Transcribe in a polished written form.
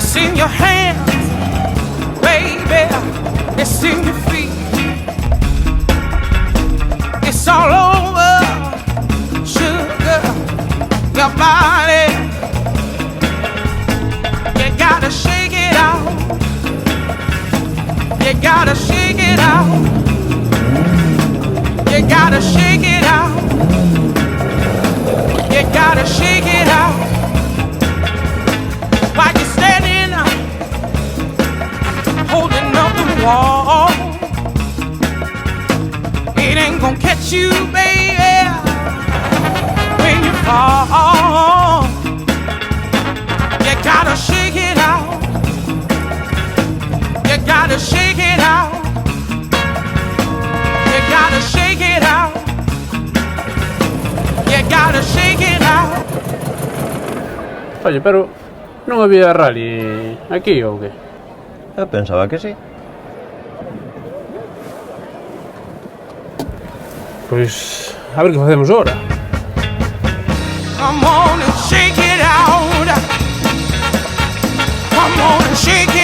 It's in your hands, baby. It's in your feet. It's all over, sugar, your body. You gotta shake it out. You gotta shake it out. You gotta shake it out. You gotta shake it out. While you're standing up, holding up the wall, it ain't gonna catch you, baby, when you fall. You gotta shake it out. You gotta shake it out. You gotta shake it out. You gotta shake it out. Oye, pero non había rally aquí ou que? Eu pensaba que sí. Pois, a ver que facemos ahora. Come on and shake it out. Come on and shake